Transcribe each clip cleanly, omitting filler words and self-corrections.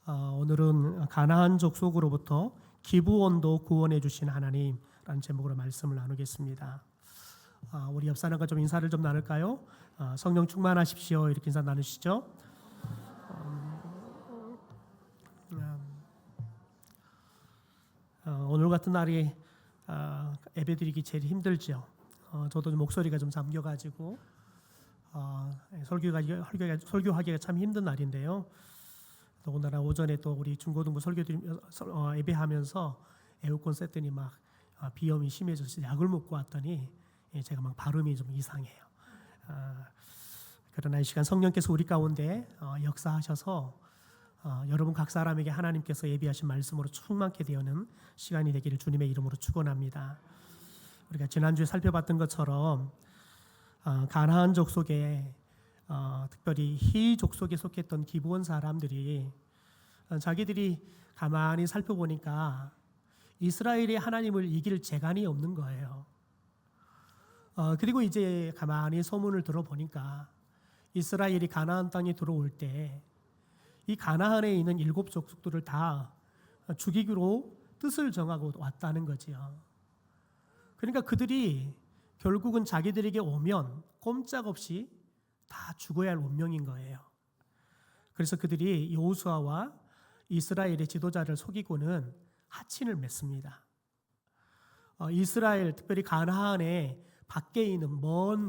오늘은 가나안 족속으로부터 기브온도 구원해 주신 하나님라는 제목으로 말씀을 나누겠습니다. 우리 옆 사람과 좀 인사를 좀 나눌까요? 성령 충만하십시오. 이렇게 인사 나누시죠? 오늘 같은 날이 예배드리기 제일 힘들죠. 저도 좀 목소리가 좀 잠겨가지고 설교하기가 참 힘든 날인데요. 더군다나 오전에 또 우리 중고등부 예배하면서 에어컨 쐈더니 막 비염이 심해져서 약을 먹고 왔더니 제가 막 발음이 좀 이상해요. 그러나 이 시간 성령께서 우리 가운데 역사하셔서 여러분 각 사람에게 하나님께서 예비하신 말씀으로 충만케 되어는 시간이 되기를 주님의 이름으로 축원합니다. 우리가 지난주에 살펴봤던 것처럼 가나안 족속에 특별히 히 족속에 속했던 기브온 사람들이 자기들이 가만히 살펴보니까 이스라엘이 하나님을 이길 재간이 없는 거예요. 그리고 이제 가만히 소문을 들어보니까 이스라엘이 가나안 땅에 들어올 때 이 가나안에 있는 7 족속들을 다 죽이기로 뜻을 정하고 왔다는 거지요. 그러니까 그들이 결국은 자기들에게 오면 꼼짝없이 다 죽어야 할 운명인 거예요. 그래서 그들이 여호수아와 이스라엘의 지도자를 속이고는 하친을 맺습니다. 이스라엘, 특별히 가나안의 밖에 있는 먼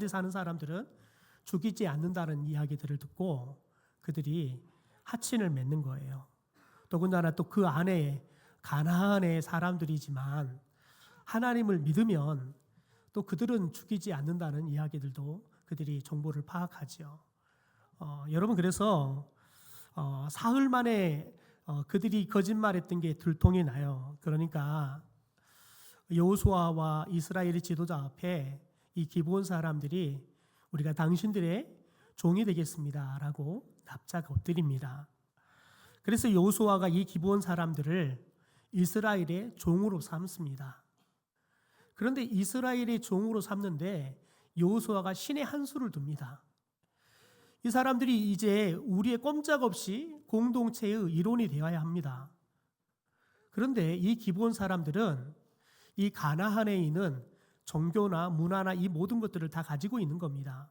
데 사는 사람들은 죽이지 않는다는 이야기들을 듣고 그들이 하친을 맺는 거예요. 더군다나 또 그 안에 가나안의 사람들이지만 하나님을 믿으면 또 그들은 죽이지 않는다는 이야기들도 그들이 정보를 파악하죠. 여러분, 그래서 사흘 만에 그들이 거짓말했던 게 들통이 나요. 그러니까 여호수아와 이스라엘의 지도자 앞에 이 기브온 사람들이 우리가 당신들의 종이 되겠습니다라고 납작 엎드립니다. 그래서 여호수아가 이 기브온 사람들을 이스라엘의 종으로 삼습니다. 그런데 이스라엘의 종으로 삼는데 여호수아가 신의 한 수를 둡니다. 이 사람들이 이제 우리의 꼼짝없이 공동체의 일원이 되어야 합니다. 그런데 이 기브온 사람들은 이 가나안에 있는 종교나 문화나 이 모든 것들을 다 가지고 있는 겁니다.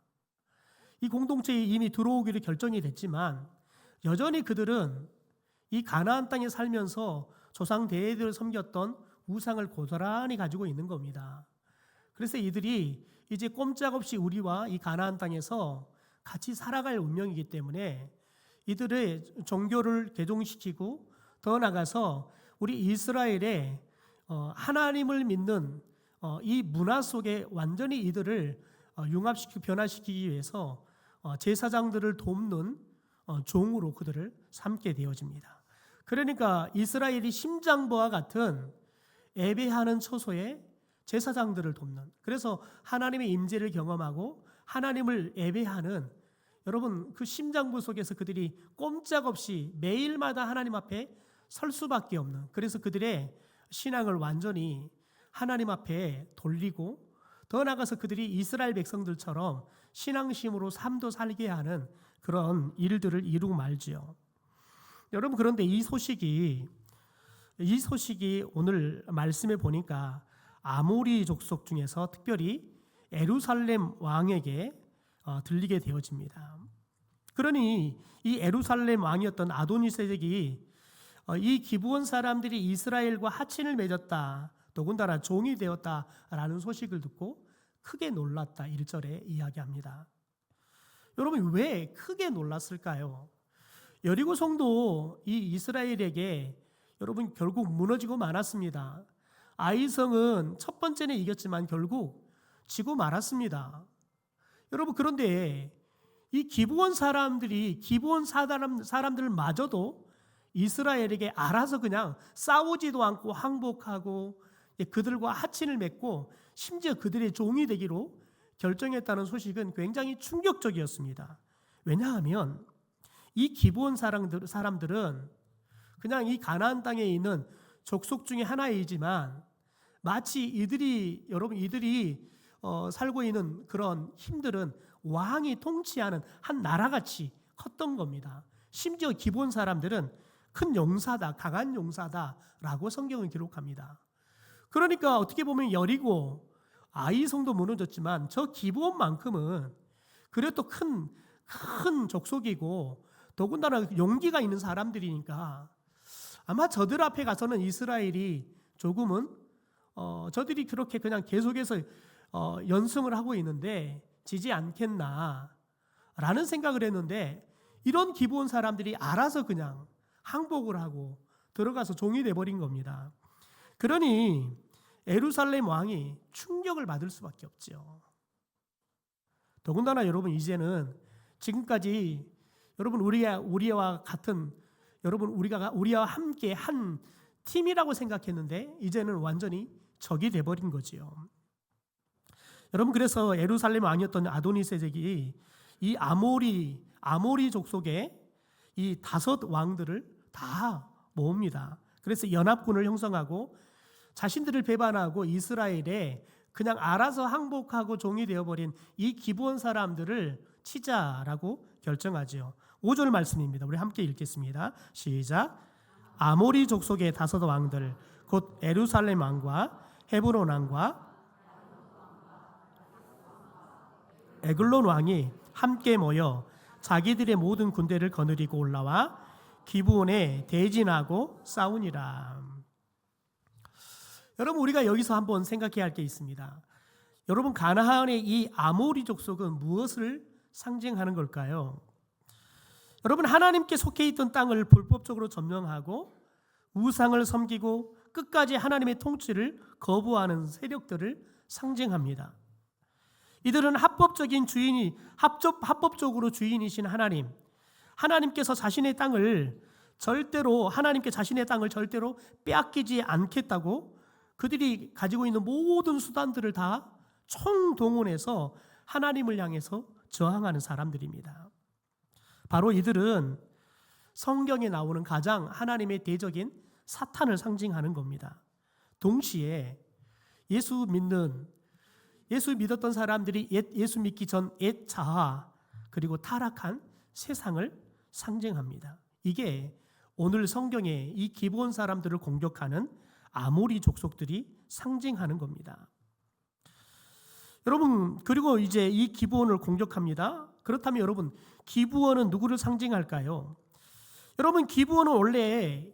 이 공동체에 이미 들어오기로 결정이 됐지만 여전히 그들은 이 가나안 땅에 살면서 조상 대대를 섬겼던 우상을 고스란히 가지고 있는 겁니다. 그래서 이들이 이제 꼼짝없이 우리와 이 가나안 땅에서 같이 살아갈 운명이기 때문에 이들의 종교를 개종시키고 더 나아가서 우리 이스라엘의 하나님을 믿는 이 문화 속에 완전히 이들을 융합시키고 변화시키기 위해서 제사장들을 돕는 종으로 그들을 삼게 되어집니다. 그러니까 이스라엘이 심장부와 같은 예배하는 처소에 제사장들을 돕는, 그래서 하나님의 임재를 경험하고 하나님을 예배하는, 여러분 그 심장부 속에서 그들이 꼼짝없이 매일마다 하나님 앞에 설 수밖에 없는, 그래서 그들의 신앙을 완전히 하나님 앞에 돌리고 더 나아가서 그들이 이스라엘 백성들처럼 신앙심으로 삶도 살게 하는 그런 일들을 이루고 말지요. 여러분, 그런데 이 소식이 오늘 말씀에 보니까 아모리 족속 중에서 특별히 예루살렘 왕에게 들리게 되어집니다. 그러니 이 예루살렘 왕이었던 아도니세덱이 이 기브온 사람들이 이스라엘과 하친을 맺었다, 더군다나 종이 되었다라는 소식을 듣고 크게 놀랐다, 1절에 이야기합니다. 여러분, 왜 크게 놀랐을까요? 여리고 성도 이 이스라엘에게 여러분 결국 무너지고 말았습니다. 아이성은 첫 번째는 이겼지만 결국 지고 말았습니다. 여러분, 그런데 이 기브온 사람들마저도 이스라엘에게 알아서 그냥 싸우지도 않고 항복하고 그들과 하친을 맺고 심지어 그들의 종이 되기로 결정했다는 소식은 굉장히 충격적이었습니다. 왜냐하면 이 기브온 사람들은 그냥 이 가나안 땅에 있는 족속 중에 하나이지만 마치 이들이 살고 있는 그런 힘들은 왕이 통치하는 한 나라같이 컸던 겁니다. 심지어 기브온 사람들은 큰 용사다, 강한 용사다라고 성경은 기록합니다. 그러니까 어떻게 보면 여리고 아이성도 무너졌지만 저 기브온만큼은 그래도 큰 족속이고 더군다나 용기가 있는 사람들이니까 아마 저들 앞에 가서는 이스라엘이 조금은 저들이 그렇게 그냥 계속해서 연승을 하고 있는데 지지 않겠나 라는 생각을 했는데, 이런 기브온 사람들이 알아서 그냥 항복을 하고 들어가서 종이 돼버린 겁니다. 그러니 예루살렘 왕이 충격을 받을 수밖에 없죠. 더군다나 여러분, 이제는 지금까지 여러분 우리와 같은, 여러분 우리와 함께 한 팀이라고 생각했는데 이제는 완전히 적이 돼버린 거지요. 여러분, 그래서 예루살렘 왕이었던 아도니세덱이 이 아모리 족속의 이 5 왕들을 다 모읍니다. 그래서 연합군을 형성하고 자신들을 배반하고 이스라엘에 그냥 알아서 항복하고 종이 되어버린 이 기브온 사람들을 치자라고 결정하죠. 5절 말씀입니다. 우리 함께 읽겠습니다. 시작. 아모리 족속의 5 왕들 곧 예루살렘 왕과 헤브론 왕과 에글론 왕이 함께 모여 자기들의 모든 군대를 거느리고 올라와 기브온에 대진하고 싸우니라. 여러분, 우리가 여기서 한번 생각해야 할 게 있습니다. 여러분, 가나안의 이 아모리 족속은 무엇을 상징하는 걸까요? 여러분, 하나님께 속해 있던 땅을 불법적으로 점령하고 우상을 섬기고 끝까지 하나님의 통치를 거부하는 세력들을 상징합니다. 이들은 합법적으로 주인이신 하나님께서 자신의 땅을 절대로 빼앗기지 않겠다고 그들이 가지고 있는 모든 수단들을 다 총동원해서 하나님을 향해서 저항하는 사람들입니다. 바로 이들은 성경에 나오는 가장 하나님의 대적인 사탄을 상징하는 겁니다. 동시에 예수 믿었던 사람들이 예수 믿기 전 옛 자아 그리고 타락한 세상을 상징합니다. 이게 오늘 성경에 이 기브온 사람들을 공격하는 아모리 족속들이 상징하는 겁니다. 여러분, 그리고 이제 이 기브온을 공격합니다. 그렇다면 여러분, 기브온은 누구를 상징할까요? 여러분, 기브온은 원래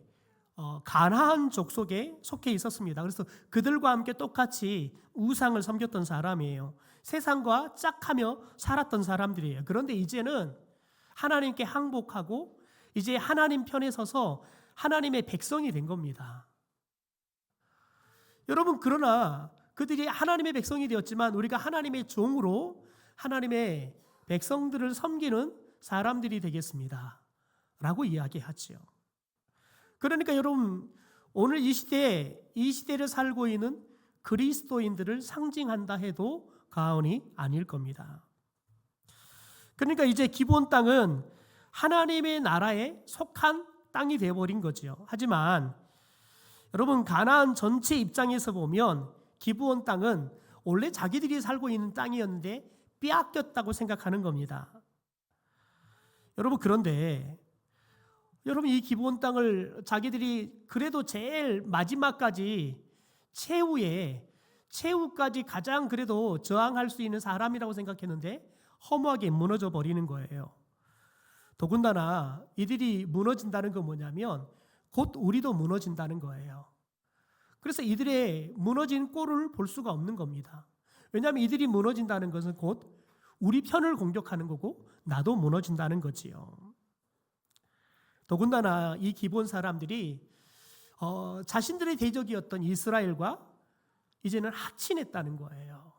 가나안 족속에 속해 있었습니다. 그래서 그들과 함께 똑같이 우상을 섬겼던 사람이에요. 세상과 짝하며 살았던 사람들이에요. 그런데 이제는 하나님께 항복하고 이제 하나님 편에 서서 하나님의 백성이 된 겁니다. 여러분, 그러나 그들이 하나님의 백성이 되었지만 우리가 하나님의 종으로 하나님의 백성들을 섬기는 사람들이 되겠습니다 라고 이야기하죠. 그러니까 여러분, 오늘 이 시대를 살고 있는 그리스도인들을 상징한다 해도 과언이 아닐 겁니다. 그러니까 이제 기브온 땅은 하나님의 나라에 속한 땅이 되어버린 거죠. 하지만 여러분, 가나안 전체 입장에서 보면 기브온 땅은 원래 자기들이 살고 있는 땅이었는데 빼앗겼다고 생각하는 겁니다. 여러분, 그런데 여러분, 이 기브온 땅을 자기들이 그래도 제일 마지막까지 최후까지 가장 그래도 저항할 수 있는 사람이라고 생각했는데 허무하게 무너져 버리는 거예요. 더군다나 이들이 무너진다는 건 뭐냐면 곧 우리도 무너진다는 거예요. 그래서 이들의 무너진 꼴을 볼 수가 없는 겁니다. 왜냐하면 이들이 무너진다는 것은 곧 우리 편을 공격하는 거고 나도 무너진다는 거지요. 더군다나 이 기브온 사람들이 자신들의 대적이었던 이스라엘과 이제는 합친했다는 거예요.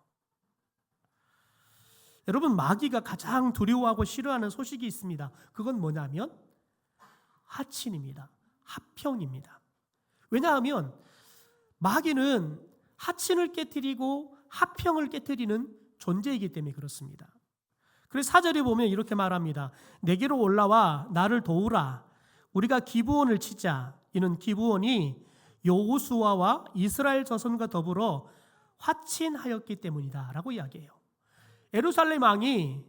여러분, 마귀가 가장 두려워하고 싫어하는 소식이 있습니다. 그건 뭐냐면 합친입니다. 합평입니다. 왜냐하면 마귀는 합친을 깨뜨리고 합평을 깨뜨리는 존재이기 때문에 그렇습니다. 그래서 4절에 보면 이렇게 말합니다. 내게로 올라와 나를 도우라. 우리가 기브온을 치자. 이는 기브온이 여호수아와 이스라엘 자손과 더불어 화친하였기 때문이다 라고 이야기해요. 예루살렘 왕이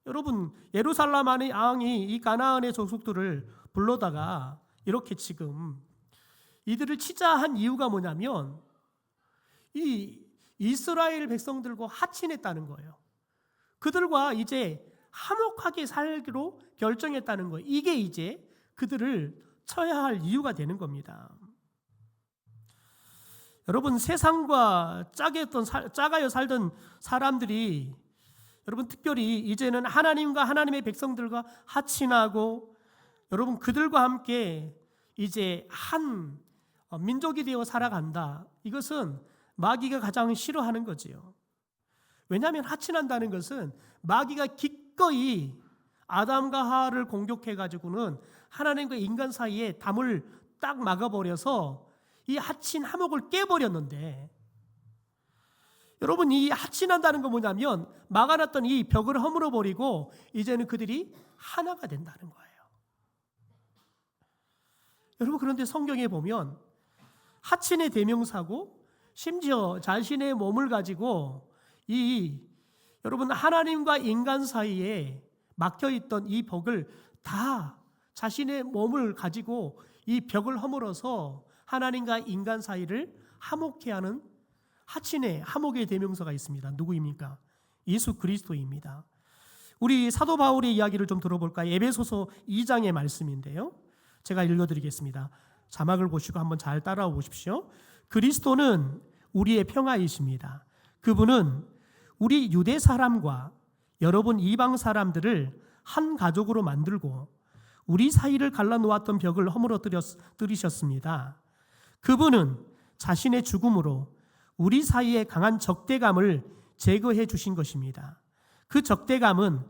여러분 예루살렘 안의 왕이 이 가나안의 족속들을 불러다가 이렇게 지금 이들을 치자 한 이유가 뭐냐면 이 이스라엘 백성들과 하친했다는 거예요. 그들과 이제 화목하게 살기로 결정했다는 거예요. 이게 이제 그들을 쳐야 할 이유가 되는 겁니다. 여러분 세상과 짜가여 살던 사람들이 여러분 특별히 이제는 하나님과 하나님의 백성들과 하친하고 여러분 그들과 함께 이제 한 민족이 되어 살아간다. 이것은 마귀가 가장 싫어하는 거지요. 왜냐하면 하친한다는 것은 마귀가 기꺼이 아담과 하와를 공격해가지고는 하나님과 인간 사이에 담을 딱 막아버려서 이 하친 화목을 깨버렸는데 여러분 이 하친한다는 건 뭐냐면 막아놨던 이 벽을 허물어버리고 이제는 그들이 하나가 된다는 거예요. 여러분 그런데 성경에 보면 하친의 대명사고 심지어 자신의 몸을 가지고 여러분 하나님과 인간 사이에 막혀있던 이 벽을 다 자신의 몸을 가지고 이 벽을 허물어서 하나님과 인간 사이를 화목케 하는 하친의 화목의 대명사가 있습니다. 누구입니까? 예수 그리스도입니다. 우리 사도 바울의 이야기를 좀 들어볼까요? 에베소서 2장의 말씀인데요. 제가 읽어드리겠습니다. 자막을 보시고 한번 잘 따라와 보십시오. 그리스도는 우리의 평화이십니다. 그분은 우리 유대 사람과 여러분 이방 사람들을 한 가족으로 만들고 우리 사이를 갈라놓았던 벽을 허물어뜨리셨습니다. 그분은 자신의 죽음으로 우리 사이의 강한 적대감을 제거해 주신 것입니다. 그 적대감은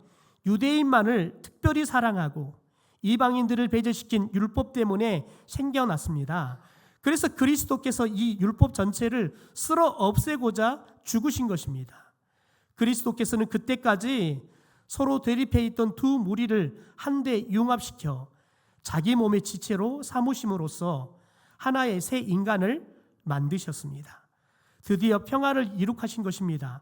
유대인만을 특별히 사랑하고 이방인들을 배제시킨 율법 때문에 생겨났습니다. 그래서 그리스도께서 이 율법 전체를 쓸어 없애고자 죽으신 것입니다. 그리스도께서는 그때까지 서로 대립해 있던 두 무리를 한데 융합시켜 자기 몸의 지체로 삼으심으로써 하나의 새 인간을 만드셨습니다. 드디어 평화를 이룩하신 것입니다.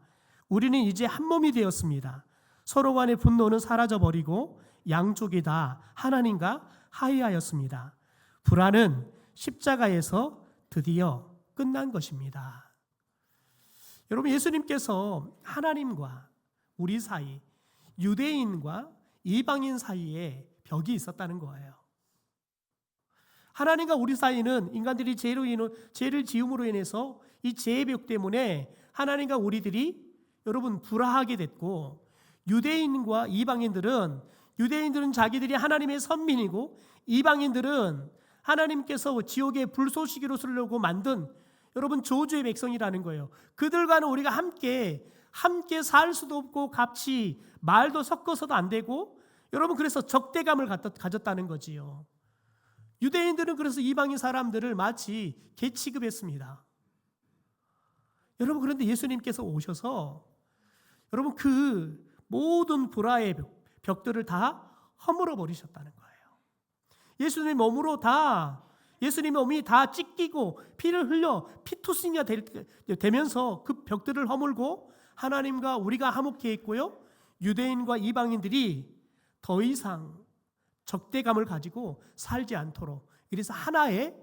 우리는 이제 한 몸이 되었습니다. 서로 간의 분노는 사라져버리고 양쪽이 다 하나님과 화해하였습니다. 불화는 십자가에서 드디어 끝난 것입니다. 여러분 예수님께서 하나님과 우리 사이, 유대인과 이방인 사이에 벽이 있었다는 거예요. 하나님과 우리 사이는 인간들이 죄를 지음으로 인해서 이 죄의 벽 때문에 하나님과 우리들이 여러분 불화하게 됐고 유대인과 유대인들은 자기들이 하나님의 선민이고 이방인들은 하나님께서 지옥의 불쏘시개로 쓰려고 만든 여러분 저주의 백성이라는 거예요. 그들과는 우리가 함께 살 수도 없고 같이 말도 섞어서도 안 되고 여러분 그래서 적대감을 가졌다는 거지요. 유대인들은 그래서 이방인 사람들을 마치 개 취급했습니다. 여러분 그런데 예수님께서 오셔서 여러분 그 모든 불화의 벽들을 다 허물어 버리셨다는 거예요. 예수님의 몸이 다 찢기고 피를 흘려 피투성이가 되면서 그 벽들을 허물고 하나님과 우리가 화목해 있고요. 유대인과 이방인들이 더 이상 적대감을 가지고 살지 않도록 그래서 하나의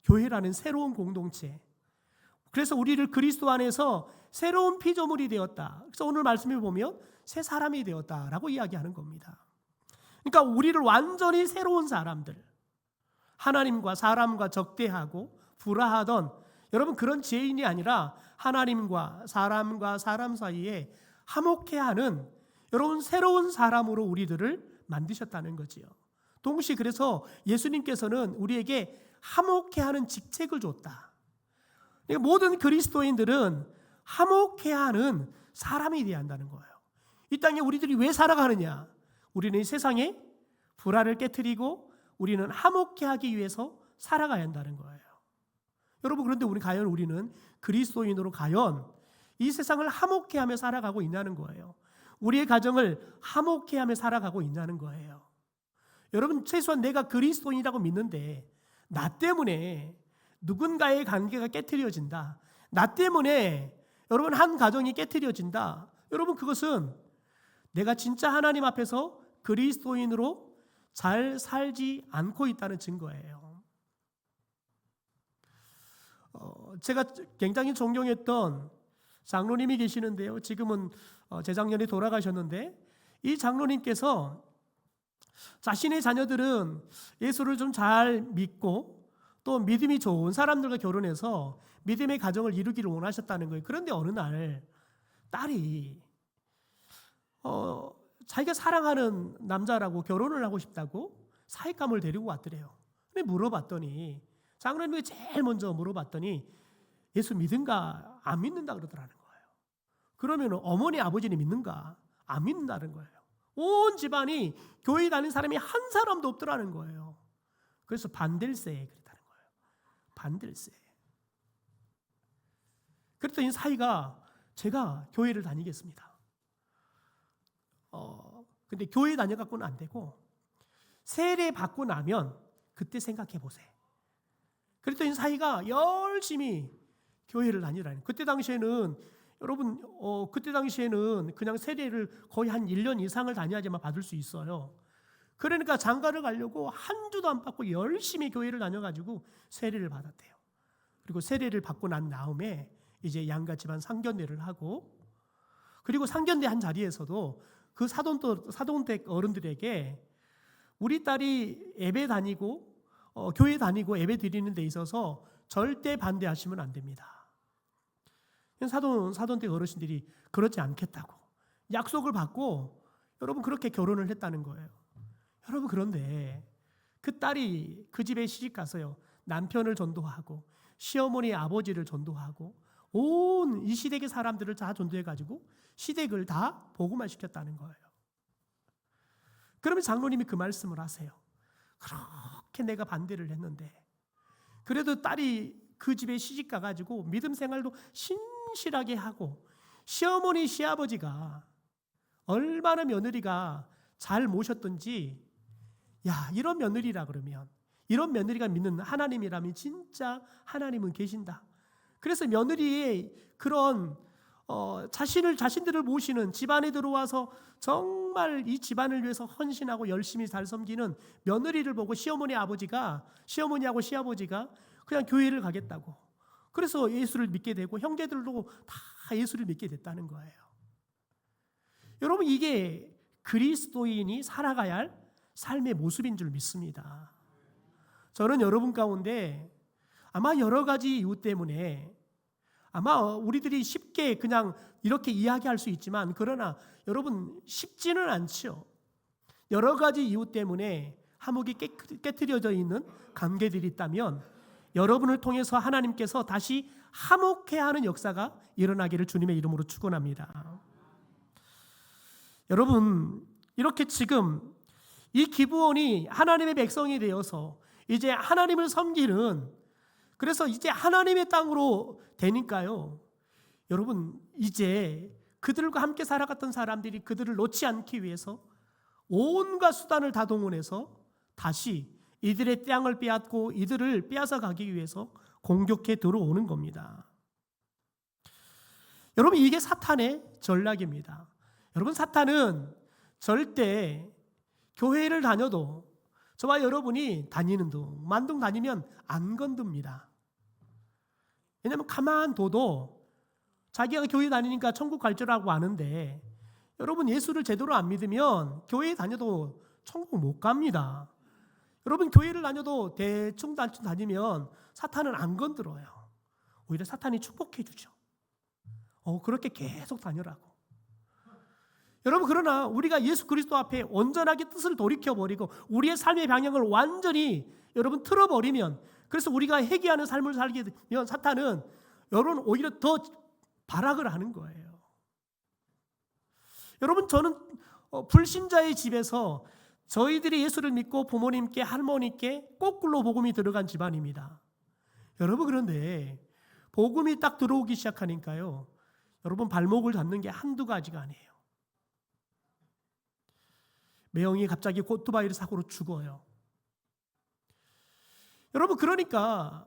교회라는 새로운 공동체 그래서 우리를 그리스도 안에서 새로운 피조물이 되었다. 그래서 오늘 말씀에 보면 새 사람이 되었다라고 이야기하는 겁니다. 그러니까 우리를 완전히 새로운 사람들 하나님과 사람과 적대하고 불화하던 여러분 그런 죄인이 아니라 하나님과 사람 사이에 화목해 하는 여러분 새로운 사람으로 우리들을 만드셨다는 거지요. 동시에 그래서 예수님께서는 우리에게 화목해 하는 직책을 줬다. 그러니까 모든 그리스도인들은 화목해 하는 사람이 되어야 한다는 거예요. 이 땅에 우리들이 왜 살아가느냐? 우리는 이 세상에 불화를 깨트리고 우리는 화목해 하기 위해서 살아가야 한다는 거예요. 여러분 그런데 우리는 그리스도인으로 이 세상을 화목해 하며 살아가고 있냐는 거예요. 우리의 가정을 화목해 하며 살아가고 있냐는 거예요. 여러분 최소한 내가 그리스도인이라고 믿는데 나 때문에 누군가의 관계가 깨트려진다. 나 때문에 여러분 한 가정이 깨트려진다. 여러분 그것은 내가 진짜 하나님 앞에서 그리스도인으로 잘 살지 않고 있다는 증거예요. 제가 굉장히 존경했던 장로님이 계시는데요. 지금은 재작년에 돌아가셨는데, 이 장로님께서 자신의 자녀들은 예수를 좀 잘 믿고 또 믿음이 좋은 사람들과 결혼해서 믿음의 가정을 이루기를 원하셨다는 거예요. 그런데 어느 날 딸이 자기가 사랑하는 남자라고 결혼을 하고 싶다고 사익감을 데리고 왔더래요. 근데 물어봤더니, 장로님이 제일 먼저 물어봤더니 예수 믿는가 안 믿는다 그러더라는 거예요. 그러면 어머니 아버지는 믿는가? 안 믿는다는 거예요. 온 집안이 교회 다니는 사람이 한 사람도 없더라는 거예요. 그래서 반댈세 그랬다는 거예요. 반댈세. 그랬더니 사이가 제가 교회를 다니겠습니다. 근데 교회 다녀갖고는 안 되고 세례 받고 나면 그때 생각해 보세요. 그랬더니 사이가 열심히 교회를 다니라는. 그때 당시에는 여러분 그때 당시에는 그냥 세례를 거의 한 1년 이상을 다녀야지만 받을 수 있어요. 그러니까 장가를 가려고 한 주도 안 받고 열심히 교회를 다녀가지고 세례를 받았대요. 그리고 세례를 받고 난 다음에 이제 양가 집안 상견례를 하고, 그리고 상견례 한 자리에서도 그 사돈댁 어른들에게 우리 딸이 예배 다니고 교회 다니고 예배 드리는 데 있어서 절대 반대하시면 안 됩니다. 사돈댁 어르신들이 그렇지 않겠다고 약속을 받고 여러분 그렇게 결혼을 했다는 거예요. 여러분, 그런데 그 딸이 그 집에 시집 가서요, 남편을 전도하고 시어머니 아버지를 전도하고 온 이 시댁의 사람들을 다 전도해가지고 시댁을 다 복음화시켰다는 거예요. 그러면 장로님이 그 말씀을 하세요. 그렇게 내가 반대를 했는데 그래도 딸이 그 집에 시집 가가지고 믿음 생활도 신실하게 하고, 시어머니 시아버지가 얼마나 며느리가 잘 모셨던지, 야, 이런 며느리라 그러면, 이런 며느리가 믿는 하나님이라면 진짜 하나님은 계신다. 그래서 며느리의 그런 자신들을 모시는, 집안에 들어와서 정말 이 집안을 위해서 헌신하고 열심히 잘 섬기는 며느리를 보고 시어머니하고 시아버지가 그냥 교회를 가겠다고, 그래서 예수를 믿게 되고 형제들도 다 예수를 믿게 됐다는 거예요. 여러분, 이게 그리스도인이 살아가야 할 삶의 모습인 줄 믿습니다. 저는 여러분 가운데 아마 여러 가지 이유 때문에 아마 우리들이 쉽게 그냥 이렇게 이야기할 수 있지만, 그러나 여러분 쉽지는 않죠. 여러 가지 이유 때문에 화목이 깨트려져 있는 관계들이 있다면 여러분을 통해서 하나님께서 다시 화목해야 하는 역사가 일어나기를 주님의 이름으로 축원합니다. 여러분, 이렇게 지금 이 기브온이 하나님의 백성이 되어서 이제 하나님을 섬기는, 그래서 이제 하나님의 땅으로 되니까요, 여러분 이제 그들과 함께 살아갔던 사람들이 그들을 놓지 않기 위해서 온갖 수단을 다 동원해서 다시 이들의 땅을 빼앗고 이들을 빼앗아 가기 위해서 공격해 들어오는 겁니다. 여러분, 이게 사탄의 전략입니다. 여러분, 사탄은 절대 교회를 다녀도, 저와 여러분이 다니는 만동 다니면 안 건듭니다. 왜냐하면 가만 둬도 자기가 교회 다니니까 천국 갈 줄 알고 아는데, 여러분 예수를 제대로 안 믿으면 교회 다녀도 천국 못 갑니다. 여러분, 교회를 다녀도 대충 다니면 사탄은 안 건드려요. 오히려 사탄이 축복해 주죠. 그렇게 계속 다녀라고. 여러분, 그러나 우리가 예수 그리스도 앞에 온전하게 뜻을 돌이켜버리고 우리의 삶의 방향을 완전히 여러분 틀어버리면, 그래서 우리가 회개하는 삶을 살게 되면 사탄은 여러분 오히려 더 발악을 하는 거예요. 여러분, 저는 불신자의 집에서 저희들이 예수를 믿고 부모님께 할머니께 거꾸로 복음이 들어간 집안입니다. 여러분, 그런데 복음이 딱 들어오기 시작하니까요, 여러분 발목을 잡는 게 한두 가지가 아니에요. 매형이 갑자기 오토바이를 사고로 죽어요. 여러분, 그러니까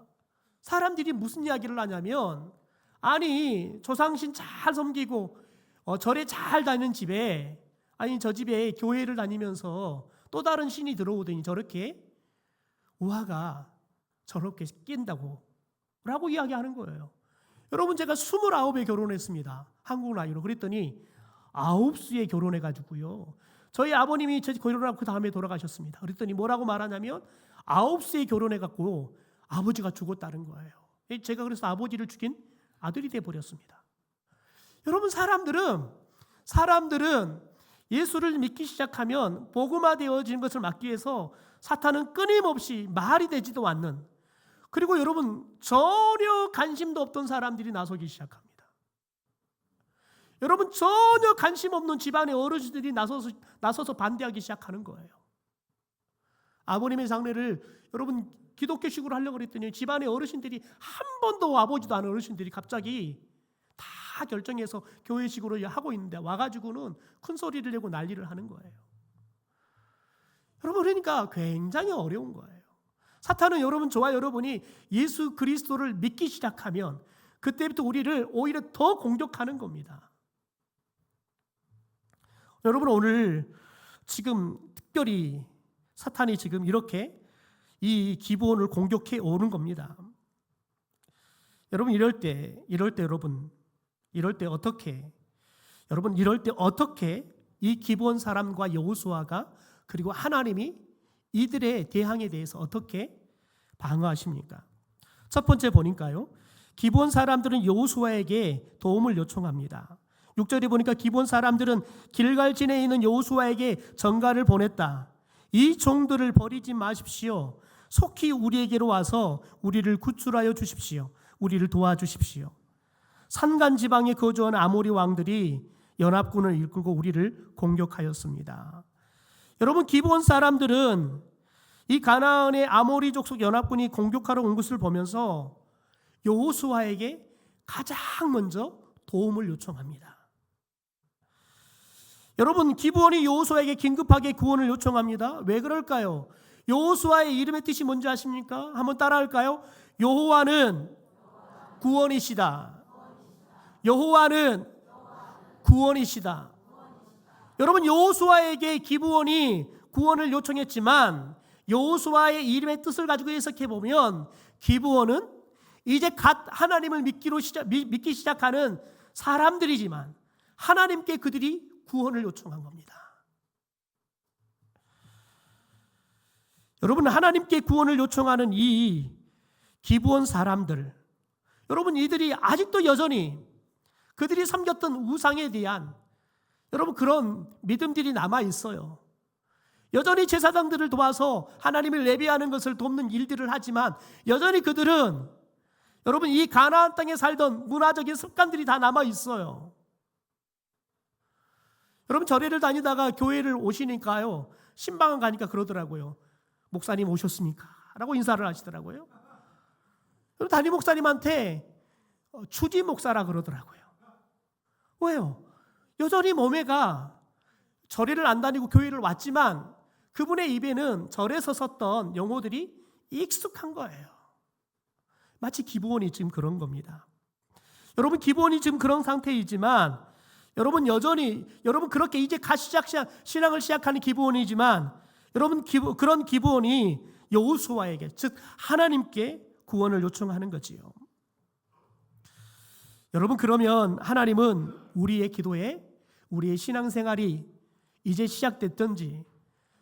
사람들이 무슨 이야기를 하냐면, 아니 조상신 잘 섬기고 절에 잘 다니는 집에 아니 저 집에 교회를 다니면서 또 다른 신이 들어오더니 저렇게 우화가 저렇게 낀다고 라고 이야기하는 거예요. 여러분 제가 29에 결혼했습니다. 한국 나이로. 그랬더니 9수에 결혼해가지고요. 저희 아버님이 제 결혼하고 그 다음에 돌아가셨습니다. 그랬더니 뭐라고 말하냐면 9수에 결혼해갖고 아버지가 죽었다는 거예요. 제가 그래서 아버지를 죽인 아들이 돼버렸습니다. 여러분 사람들은 예수를 믿기 시작하면 복음화되어지는 것을 막기 위해서 사탄은 끊임없이 말이 되지도 않는, 그리고 여러분 전혀 관심도 없던 사람들이 나서기 시작합니다. 여러분 전혀 관심 없는 집안의 어르신들이 나서서 반대하기 시작하는 거예요. 아버님의 장례를 여러분 기독교식으로 하려고 그랬더니 집안의 어르신들이 한 번도 와보지도 않은 어르신들이 갑자기 다 결정해서 교회식으로 하고 있는데 와가지고는 큰 소리를 내고 난리를 하는 거예요. 여러분 그러니까 굉장히 어려운 거예요. 사탄은 저와 여러분이 예수 그리스도를 믿기 시작하면 그때부터 우리를 오히려 더 공격하는 겁니다. 여러분 오늘 지금 특별히 사탄이 지금 이렇게 이 기브온을 공격해 오는 겁니다. 여러분 이럴 때 어떻게 이 기브온 사람과 여호수아가 그리고 하나님이 이들의 대항에 대해서 어떻게 방어하십니까? 첫 번째 보니까요, 기브온 사람들은 여호수아에게 도움을 요청합니다. 6절에 보니까 기브온 사람들은 길갈진에 있는 여호수아에게 전가를 보냈다. 이 종들을 버리지 마십시오. 속히 우리에게로 와서 우리를 구출하여 주십시오. 우리를 도와주십시오. 산간 지방에 거주한 아모리 왕들이 연합군을 이끌고 우리를 공격하였습니다. 여러분 기브온 사람들은 이 가나안의 아모리 족속 연합군이 공격하러 온 것을 보면서 여호수아에게 가장 먼저 도움을 요청합니다. 여러분 기브온이 여호수아에게 긴급하게 구원을 요청합니다. 왜 그럴까요? 여호수아의 이름의 뜻이 뭔지 아십니까? 한번 따라할까요? 여호와는 구원이시다. 여호와는 구원이시다. 여러분 여호수아에게 기브온이 구원을 요청했지만 여호수아의 이름의 뜻을 가지고 해석해 보면 기브온은 이제 갓 하나님을 믿기 시작하는 사람들이지만 하나님께 그들이 구원을 요청한 겁니다. 여러분 하나님께 구원을 요청하는 이 기브온 사람들, 여러분 이들이 아직도 여전히 그들이 섬겼던 우상에 대한 여러분 그런 믿음들이 남아 있어요. 여전히 제사장들을 도와서 하나님을 예배하는 것을 돕는 일들을 하지만 여전히 그들은 여러분 이 가나안 땅에 살던 문화적인 습관들이 다 남아 있어요. 여러분 절에를 다니다가 교회를 오시니까요, 신방을 가니까 그러더라고요. 목사님 오셨습니까? 라고 인사를 하시더라고요. 담임 목사님한테 추지 목사라 그러더라고요. 왜요? 여전히 몸에가 절에를 안 다니고 교회를 왔지만 그분의 입에는 절에서 썼던 용어들이 익숙한 거예요. 마치 기브온이 지금 그런 겁니다. 여러분 기브온이 지금 그런 상태이지만 여러분 여전히 그렇게 이제 신앙을 시작하는 기브온이지만 여러분 그런 기브온이 여호수아에게 즉 하나님께 구원을 요청하는 거지요. 여러분 그러면 하나님은 우리의 기도에 우리의 신앙생활이 이제 시작됐든지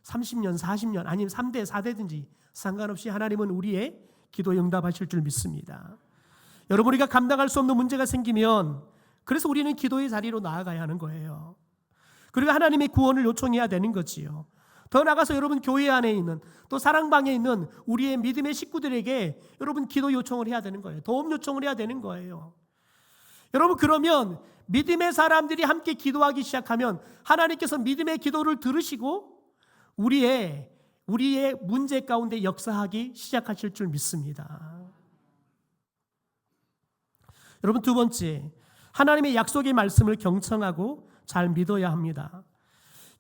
30년, 40년 아니면 3대, 4대든지 상관없이 하나님은 우리의 기도에 응답하실 줄 믿습니다. 여러분 우리가 감당할 수 없는 문제가 생기면 그래서 우리는 기도의 자리로 나아가야 하는 거예요. 그리고 하나님의 구원을 요청해야 되는 거지요. 더 나아가서 여러분 교회 안에 있는 또 사랑방에 있는 우리의 믿음의 식구들에게 여러분 기도 요청을 해야 되는 거예요. 도움 요청을 해야 되는 거예요. 여러분 그러면 믿음의 사람들이 함께 기도하기 시작하면 하나님께서 믿음의 기도를 들으시고 우리의 문제 가운데 역사하기 시작하실 줄 믿습니다. 여러분 두 번째, 하나님의 약속의 말씀을 경청하고 잘 믿어야 합니다.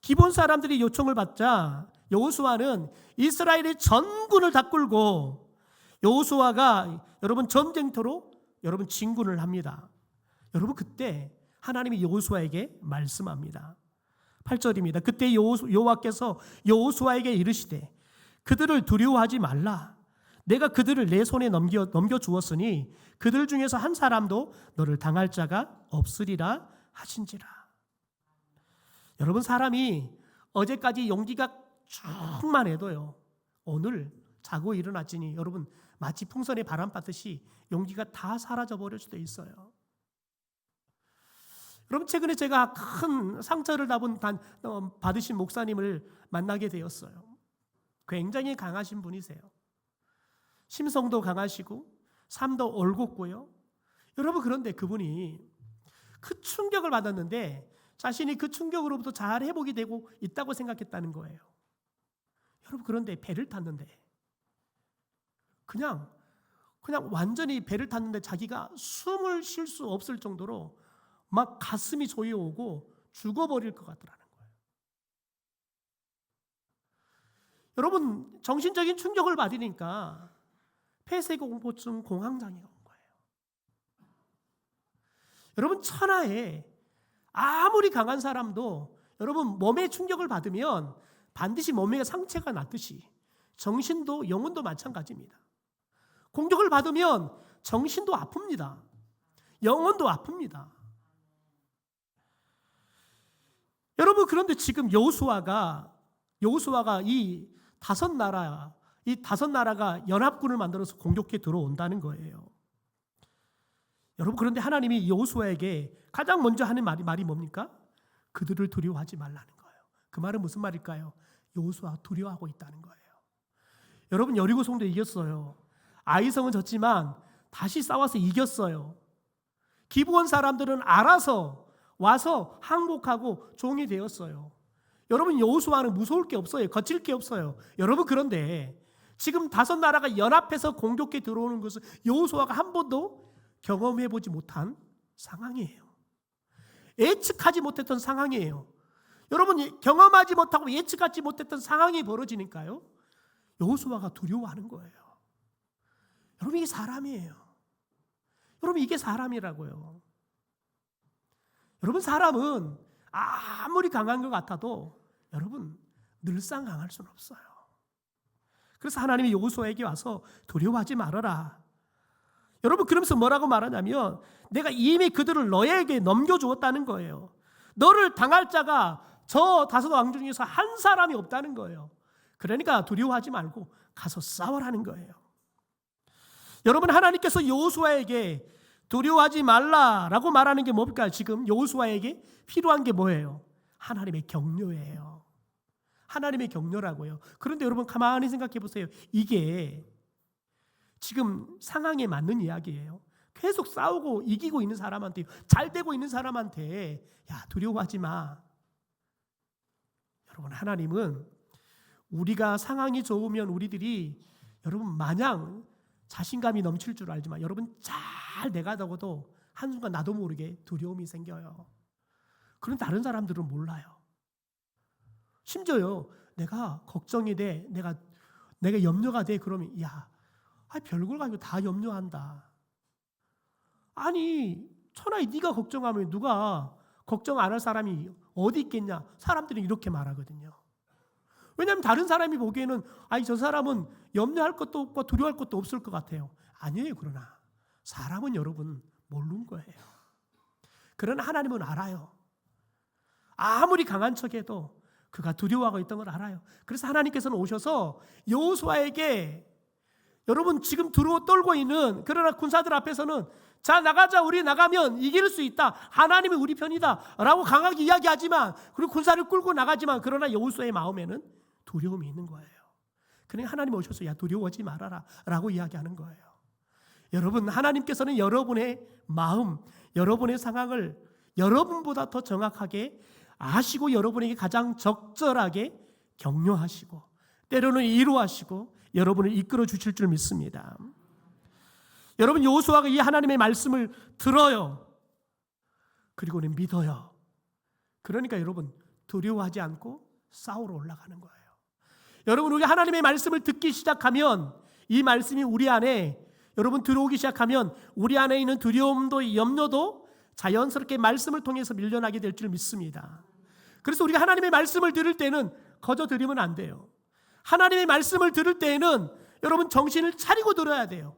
기본 사람들이 요청을 받자 여호수아는 이스라엘의 전군을 다 끌고 여호수아가 여러분 전쟁터로 여러분 진군을 합니다. 여러분 그때 하나님이 여호수아에게 말씀합니다. 8절입니다. 그때 여호와께서 여호수아에게 이르시되 그들을 두려워하지 말라. 내가 그들을 내 손에 넘겨 주었으니 그들 중에서 한 사람도 너를 당할 자가 없으리라 하신지라. 여러분, 사람이 어제까지 용기가 충만해도요, 오늘 자고 일어났지니 여러분 마치 풍선에 바람 받듯이 용기가 다 사라져 버릴 수도 있어요. 여러분, 최근에 제가 큰 상처를 받으신 목사님을 만나게 되었어요. 굉장히 강하신 분이세요. 심성도 강하시고 삶도 올곧고요. 여러분, 그런데 그분이 그 충격을 받았는데 자신이 그 충격으로부터 잘 회복이 되고 있다고 생각했다는 거예요. 여러분, 그런데 배를 탔는데 그냥 완전히 배를 탔는데 자기가 숨을 쉴 수 없을 정도로 막 가슴이 조여오고 죽어버릴 것 같더라는 거예요. 여러분, 정신적인 충격을 받으니까 폐쇄공포증 공황장애가 온 거예요. 여러분, 천하에 아무리 강한 사람도 여러분 몸에 충격을 받으면 반드시 몸에 상처가 났듯이 정신도 영혼도 마찬가지입니다. 공격을 받으면 정신도 아픕니다. 영혼도 아픕니다. 여러분, 그런데 지금 여호수아가 이 다섯 나라가 연합군을 만들어서 공격해 들어온다는 거예요. 여러분, 그런데 하나님이 여호수아에게 가장 먼저 하는 말이 뭡니까? 그들을 두려워하지 말라는 거예요. 그 말은 무슨 말일까요? 여호수아 두려워하고 있다는 거예요. 여러분, 여리고성도 이겼어요. 아이성은 졌지만 다시 싸워서 이겼어요. 기브온 사람들은 알아서 와서 항복하고 종이 되었어요. 여러분, 여호수아는 무서울 게 없어요. 거칠 게 없어요. 여러분, 그런데 지금 다섯 나라가 연합해서 공격해 들어오는 것은 여호수아가 한 번도 경험해 보지 못한 상황이에요. 예측하지 못했던 상황이에요. 여러분, 경험하지 못하고 예측하지 못했던 상황이 벌어지니까요, 여호수아가 두려워하는 거예요. 여러분, 이게 사람이에요. 여러분, 이게 사람이라고요. 여러분, 사람은 아무리 강한 것 같아도 여러분 늘상 강할 수는 없어요. 그래서 하나님이 여호수아에게 와서 두려워하지 말아라. 여러분, 그러면서 뭐라고 말하냐면 내가 이미 그들을 너에게 넘겨주었다는 거예요. 너를 당할 자가 저 다섯 왕 중에서 한 사람이 없다는 거예요. 그러니까 두려워하지 말고 가서 싸우라는 거예요. 여러분, 하나님께서 여호수아에게 두려워하지 말라라고 말하는 게 뭡니까? 지금 여호수아에게 필요한 게 뭐예요? 하나님의 격려예요. 하나님의 격려라고요. 그런데 여러분, 가만히 생각해 보세요. 이게 지금 상황에 맞는 이야기예요. 계속 싸우고 이기고 있는 사람한테, 잘 되고 있는 사람한테 야, 두려워하지 마. 여러분, 하나님은 우리가 상황이 좋으면 우리들이 여러분 마냥 자신감이 넘칠 줄 알지만 여러분 잘 돼가다가도 한순간 나도 모르게 두려움이 생겨요. 그런 다른 사람들은 몰라요. 심지어요, 내가 걱정이 돼, 내가 염려가 돼, 그러면 야, 별걸 가지고 다 염려한다. 아니, 천하에 네가 걱정하면 누가 걱정 안 할 사람이 어디 있겠냐? 사람들이 이렇게 말하거든요. 왜냐하면 다른 사람이 보기에는 저 사람은 염려할 것도 없고 두려워할 것도 없을 것 같아요. 아니에요. 그러나 사람은 여러분 모르는 거예요. 그러나 하나님은 알아요. 아무리 강한 척해도 그가 두려워하고 있던 걸 알아요. 그래서 하나님께서는 오셔서 여호수아에게 여러분 지금 떨고 있는 그러나 군사들 앞에서는 자, 나가자, 우리 나가면 이길 수 있다, 하나님이 우리 편이다 라고 강하게 이야기하지만, 그리고 군사를 끌고 나가지만 그러나 여호수아의 마음에는 두려움이 있는 거예요. 그러니까 하나님 오셔서 야, 두려워하지 말아라 라고 이야기하는 거예요. 여러분, 하나님께서는 여러분의 마음, 여러분의 상황을 여러분보다 더 정확하게 아시고 여러분에게 가장 적절하게 격려하시고 때로는 위로하시고 여러분을 이끌어 주실 줄 믿습니다. 여러분, 여호수아가 이 하나님의 말씀을 들어요. 그리고는 믿어요. 그러니까 여러분 두려워하지 않고 싸우러 올라가는 거예요. 여러분, 우리가 하나님의 말씀을 듣기 시작하면 이 말씀이 우리 안에 여러분 들어오기 시작하면 우리 안에 있는 두려움도 염려도 자연스럽게 말씀을 통해서 밀려나게 될 줄 믿습니다. 그래서 우리가 하나님의 말씀을 들을 때는 거저 들으면 안 돼요. 하나님의 말씀을 들을 때에는 여러분 정신을 차리고 들어야 돼요.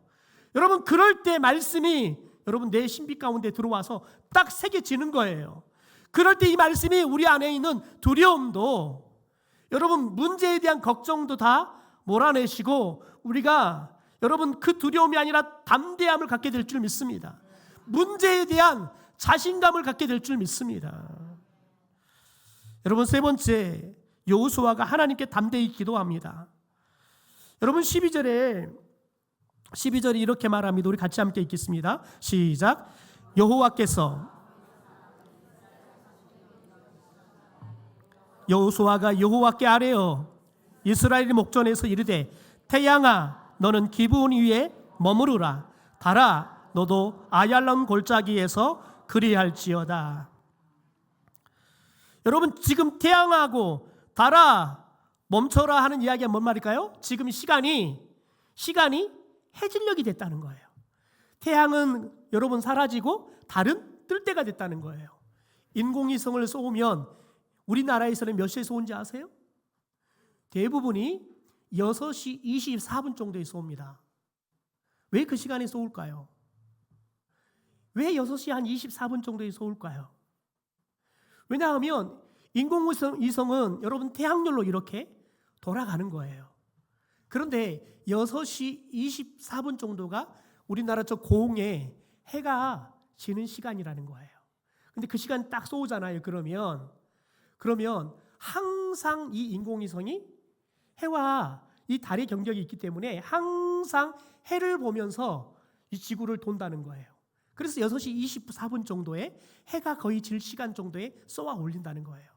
여러분 그럴 때 말씀이 여러분 내 신비 가운데 들어와서 딱 새겨지는 거예요. 그럴 때 이 말씀이 우리 안에 있는 두려움도 여러분 문제에 대한 걱정도 다 몰아내시고 우리가 여러분 그 두려움이 아니라 담대함을 갖게 될 줄 믿습니다. 문제에 대한 자신감을 갖게 될 줄 믿습니다. 여러분 세 번째, 여호수아가 하나님께 담대히 기도합니다. 여러분 12절에 이렇게 말합니다. 우리 같이 함께 읽겠습니다. 시작. 여호수아가 여호와께 아뢰어 이스라엘의 목전에서 이르되 태양아 너는 기브온 위에 머무르라. 달아 너도 아얄론 골짜기에서 그리할지어다. 여러분 지금 태양하고 달아 멈춰라 하는 이야기가 뭔 말일까요? 지금 시간이 해질녘이 됐다는 거예요. 태양은 여러분 사라지고 달은 뜰 때가 됐다는 거예요. 인공위성을 쏘면 우리나라에서는 몇 시에 쏘는지 아세요? 대부분이 6시 24분 정도에 쏩니다. 왜 그 시간에 쏠까요? 왜 6시 한 24분 정도에 쏠까요? 왜냐하면 인공위성은 여러분 태양열로 이렇게 돌아가는 거예요. 그런데 6시 24분 정도가 우리나라 저 고흥에 해가 지는 시간이라는 거예요. 근데 그 시간 딱 쏘잖아요. 그러면 항상 이 인공위성이 해와 이 달의 경적이 있기 때문에 항상 해를 보면서 이 지구를 돈다는 거예요. 그래서 6시 24분 정도에 해가 거의 질 시간 정도에 쏘아 올린다는 거예요.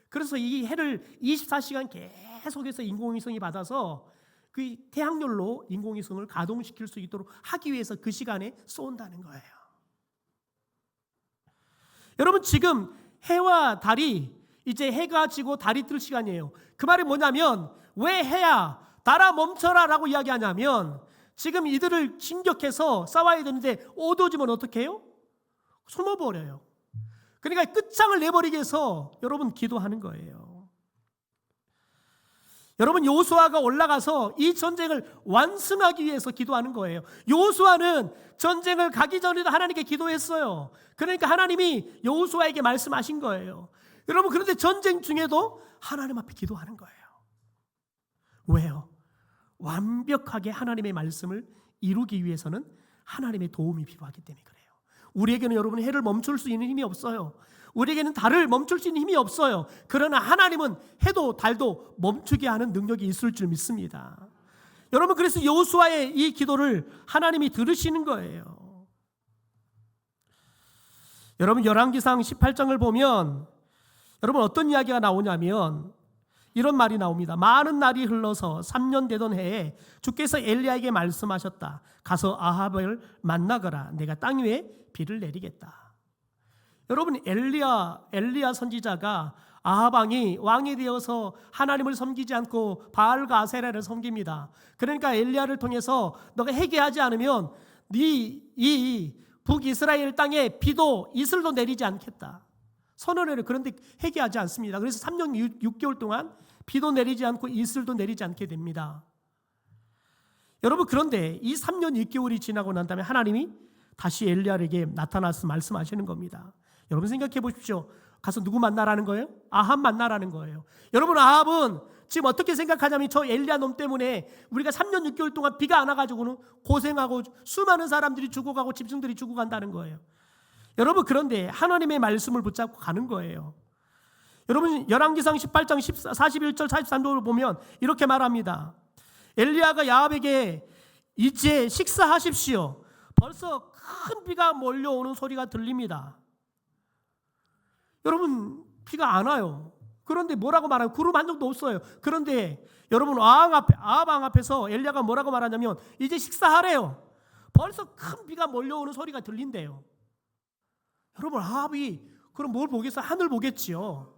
그래서 이 해를 24시간 계속해서 인공위성이 받아서 그 태양열로 인공위성을 가동시킬 수 있도록 하기 위해서 그 시간에 쏜다는 거예요. 여러분 지금 해와 달이 이제 해가 지고 달이 뜰 시간이에요. 그 말이 뭐냐면 왜 해야 달아 멈춰라 라고 이야기하냐면 지금 이들을 진격해서 싸워야 되는데 어두워지면 어떻게 해요? 숨어버려요. 그러니까 끝장을 내버리기 위해서 여러분 기도하는 거예요. 여러분 여호수아가 올라가서 이 전쟁을 완승하기 위해서 기도하는 거예요. 여호수아는 전쟁을 가기 전에도 하나님께 기도했어요. 그러니까 하나님이 여호수아에게 말씀하신 거예요. 여러분 그런데 전쟁 중에도 하나님 앞에 기도하는 거예요. 왜요? 완벽하게 하나님의 말씀을 이루기 위해서는 하나님의 도움이 필요하기 때문에 그래요. 우리에게는 여러분 해를 멈출 수 있는 힘이 없어요. 우리에게는 달을 멈출 수 있는 힘이 없어요. 그러나 하나님은 해도 달도 멈추게 하는 능력이 있을 줄 믿습니다. 여러분 그래서 여호수아의 이 기도를 하나님이 들으시는 거예요. 여러분 열왕기상 18장을 보면 여러분 어떤 이야기가 나오냐면 이런 말이 나옵니다. 많은 날이 흘러서 3년 되던 해에 주께서 엘리야에게 말씀하셨다. 가서 아합을 만나거라. 내가 땅 위에 비를 내리겠다. 여러분 엘리야 선지자가 아합 왕이 되어서 하나님을 섬기지 않고 바알과 아세라를 섬깁니다. 그러니까 엘리야를 통해서 너가 회개하지 않으면 이 북이스라엘 땅에 비도 이슬도 내리지 않겠다. 선언을 그런데 회개하지 않습니다. 그래서 3년 6개월 동안 비도 내리지 않고 이슬도 내리지 않게 됩니다. 여러분 그런데 이 3년 6개월이 지나고 난 다음에 하나님이 다시 엘리야에게 나타나서 말씀하시는 겁니다. 여러분 생각해 보십시오. 가서 누구 만나라는 거예요? 아합 만나라는 거예요. 여러분 아합은 지금 어떻게 생각하냐면 저 엘리야 놈 때문에 우리가 3년 6개월 동안 비가 안 와가지고는 고생하고 수많은 사람들이 죽어가고 짐승들이 죽어간다는 거예요. 여러분 그런데 하나님의 말씀을 붙잡고 가는 거예요. 여러분 열왕기상 18장 41절 43절을 보면 이렇게 말합니다. 엘리야가 아합에게 이제 식사하십시오. 벌써 큰 비가 몰려오는 소리가 들립니다. 여러분 비가 안 와요. 그런데 뭐라고 말하면 구름 한 점도 없어요. 그런데 여러분 아합 왕 앞에서 엘리야가 뭐라고 말하냐면 이제 식사하래요. 벌써 큰 비가 몰려오는 소리가 들린대요. 여러분 아합이 그럼 뭘 보겠어요? 하늘 보겠지요.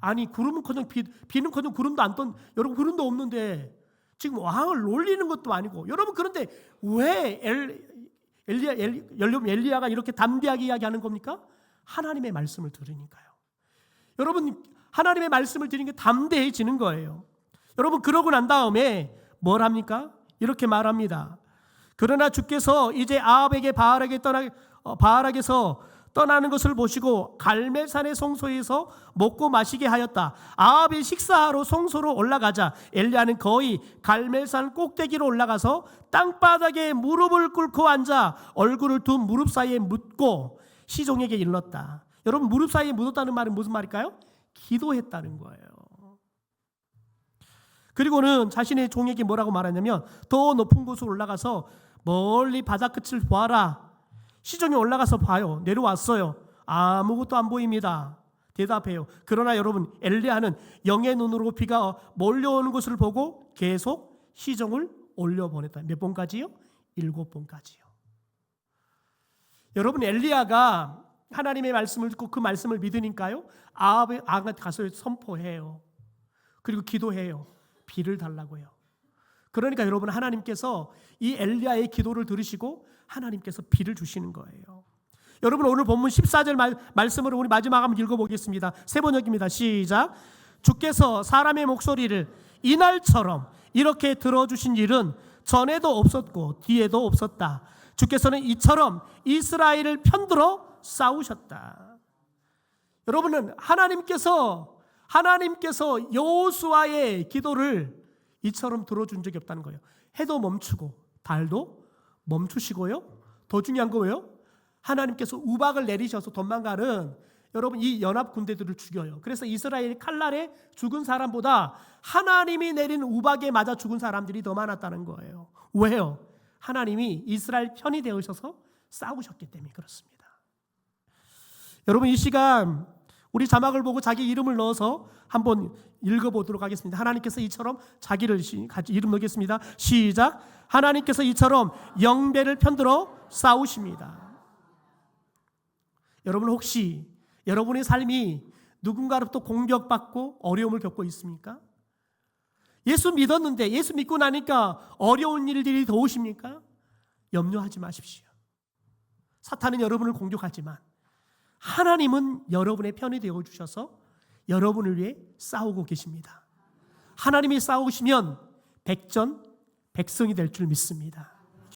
아니 구름은커녕 비는커녕 구름도 안 떤 여러분 구름도 없는데 지금 왕을 놀리는 것도 아니고 여러분 그런데 왜 엘리야가 이렇게 담대하게 이야기하는 겁니까? 하나님의 말씀을 들으니까요. 여러분 하나님의 말씀을 드리는 게 담대해지는 거예요. 여러분, 그러고 난 다음에 뭘 합니까? 이렇게 말합니다. 그러나 주께서 이제 아합에게 바알에게서 떠나는 것을 보시고 갈멜산의 성소에서 먹고 마시게 하였다. 아합이 식사하러 성소로 올라가자 엘리야는 거의 갈멜산 꼭대기로 올라가서 땅바닥에 무릎을 꿇고 앉아 얼굴을 두 무릎 사이에 묻고 시종에게 일렀다. 여러분, 무릎 사이에 묻었다는 말은 무슨 말일까요? 기도했다는 거예요. 그리고는 자신의 종에게 뭐라고 말하냐면 더 높은 곳으로 올라가서 멀리 바다 끝을 보아라. 시종이 올라가서 봐요. 내려왔어요. 아무것도 안 보입니다. 대답해요. 그러나 여러분, 엘리야는 영의 눈으로 비가 몰려오는 것을 보고 계속 시종을 올려보냈다. 몇 번까지요? 7번까지요. 여러분, 엘리야가 하나님의 말씀을 듣고 그 말씀을 믿으니까요, 아합한테 가서 선포해요. 그리고 기도해요. 비를 달라고요. 그러니까 여러분, 하나님께서 이 엘리야의 기도를 들으시고 하나님께서 비를 주시는 거예요. 여러분, 오늘 본문 14절 말씀을 우리 마지막 한번 읽어보겠습니다. 세 번역입니다. 시작. 주께서 사람의 목소리를 이날처럼 이렇게 들어주신 일은 전에도 없었고 뒤에도 없었다. 주께서는 이처럼 이스라엘을 편들어 싸우셨다. 여러분은 하나님께서 여호수아의 기도를 이처럼 들어준 적이 없다는 거예요. 해도 멈추고 달도 멈추시고요. 더 중요한 거예요. 하나님께서 우박을 내리셔서 도망가는 여러분 이 연합 군대들을 죽여요. 그래서 이스라엘 칼날에 죽은 사람보다 하나님이 내린 우박에 맞아 죽은 사람들이 더 많았다는 거예요. 왜요? 하나님이 이스라엘 편이 되어셔서 싸우셨기 때문에 그렇습니다. 여러분, 이 시간 우리 자막을 보고 자기 이름을 넣어서 한번 읽어보도록 하겠습니다. 하나님께서 이처럼 자기를 같이 이름 넣겠습니다. 시작. 하나님께서 이처럼 영배를 편들어 싸우십니다. 여러분, 혹시 여러분의 삶이 누군가로부터 공격받고 어려움을 겪고 있습니까? 예수 믿었는데 예수 믿고 나니까 어려운 일들이 더 오십니까? 염려하지 마십시오. 사탄은 여러분을 공격하지만 하나님은 여러분의 편이 되어주셔서 여러분을 위해 싸우고 계십니다. 하나님이 싸우시면 백전 백성이 될 줄 믿습니다.